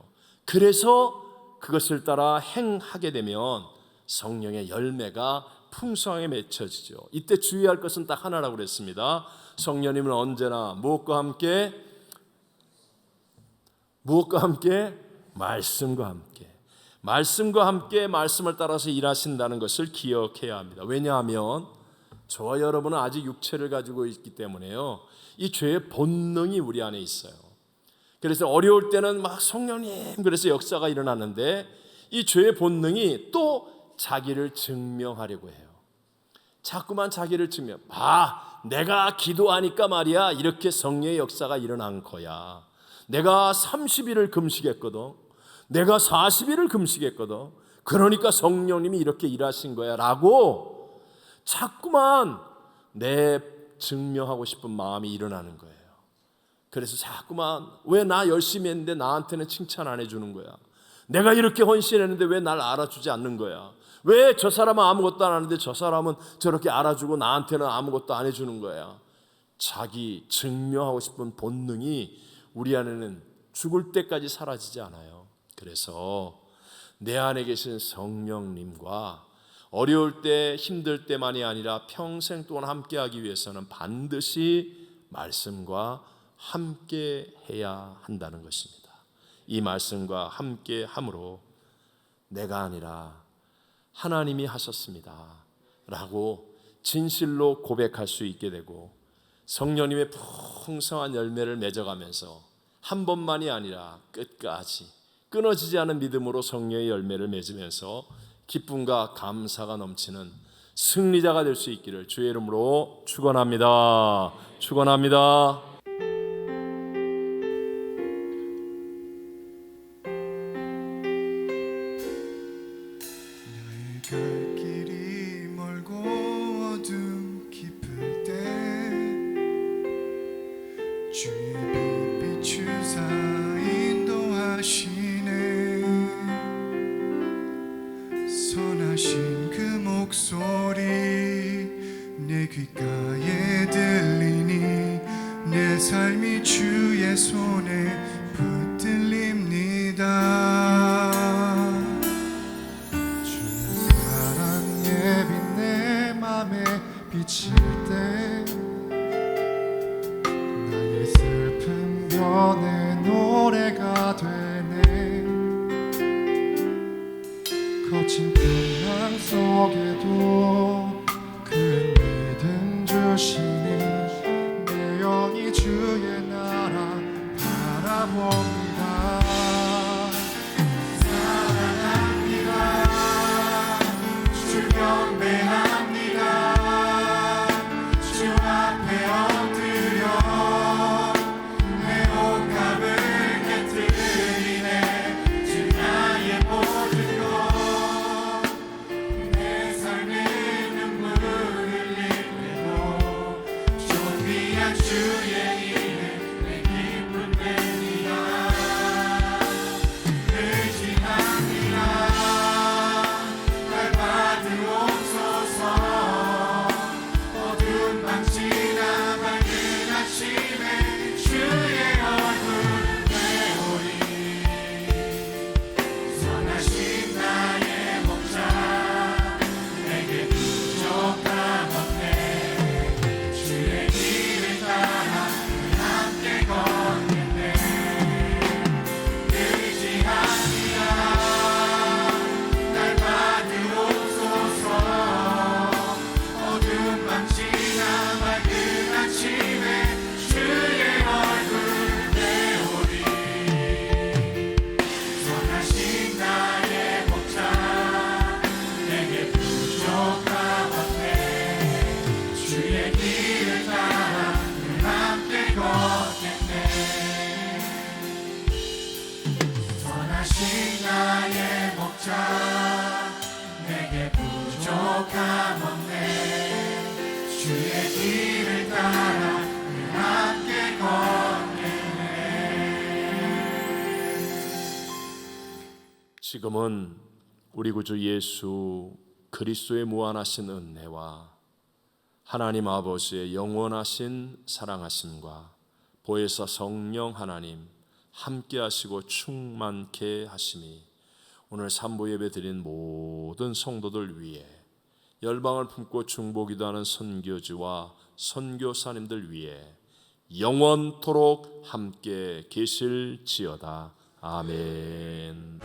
그래서 그것을 따라 행하게 되면 성령의 열매가 풍성하게 맺혀지죠. 이때 주의할 것은 딱 하나라고 그랬습니다. 성령님은 언제나 무엇과 함께 말씀과 함께 말씀을 따라서 일하신다는 것을 기억해야 합니다. 왜냐하면 저와 여러분은 아직 육체를 가지고 있기 때문에요, 이 죄의 본능이 우리 안에 있어요. 그래서 어려울 때는 막 성령님 그래서 역사가 일어나는데 이 죄의 본능이 또 자기를 증명하려고 해요. 자꾸만 자기를 증명. 내가 기도하니까 말이야 이렇게 성령의 역사가 일어난 거야. 내가 30일을 금식했거든. 내가 40일을 금식했거든. 그러니까 성령님이 이렇게 일하신 거야 라고 자꾸만 내 증명하고 싶은 마음이 일어나는 거예요. 그래서 자꾸만 왜 나 열심히 했는데 나한테는 칭찬 안 해주는 거야. 내가 이렇게 헌신했는데 왜 날 알아주지 않는 거야. 왜 저 사람은 아무것도 안 하는데 저 사람은 저렇게 알아주고 나한테는 아무것도 안 해주는 거야. 자기 증명하고 싶은 본능이 우리 안에는 죽을 때까지 사라지지 않아요. 그래서 내 안에 계신 성령님과 어려울 때 힘들 때만이 아니라 평생 동안 함께하기 위해서는 반드시 말씀과 함께 해야 한다는 것입니다. 이 말씀과 함께 함으로 내가 아니라 하나님이 하셨습니다 라고 진실로 고백할 수 있게 되고 성령님의 풍성한 열매를 맺어가면서 한 번만이 아니라 끝까지 끊어지지 않은 믿음으로 성령의 열매를 맺으면서 기쁨과 감사가 넘치는 승리자가 될 수 있기를 주의 이름으로 축원합니다. 축원합니다. 나의 갈 길이 멀고 어둠 깊을 때 주의 빛 비추사 인도하시네. 선하신 그 목소리 내 귓가에 들리니 내 삶이 주의 손에 붙들립니다. 주의 사랑의 빛 내 맘에 비칠 때 나의 슬픈 변에 노래가 되네. 거친 풍랑 속에도 큰 믿음 주시니 내 영이 주의 나라 바라봅니다. 사랑합니다. 주 경배합니다. 주 앞에 엎드려 내 옷감을 깨뜨리네. 주 나의 모든 것 내 삶의 눈물 흘릴 때도 존귀한 주의 이름 내 기쁨 냅니다. 의지합니다. 날 받으옵소서. 어두운 밤 지나 밝은 아침에 길을 따라 늘 함께 걷겠네. 선하신 나의 목자 내게 부족함 없네. 주의 길을 따라 늘 함께 걷겠네. 지금은 우리 구주 예수 그리스도의 무한하신 은혜와 하나님 아버지의 영원하신 사랑하심과 보혜사 성령 하나님 함께 하시고 충만케 하심이 오늘 삼부 예배 드린 모든 성도들 위해 열방을 품고 중보기도하는 선교주와 선교사님들 위해 영원토록 함께 계실지어다. 아멘.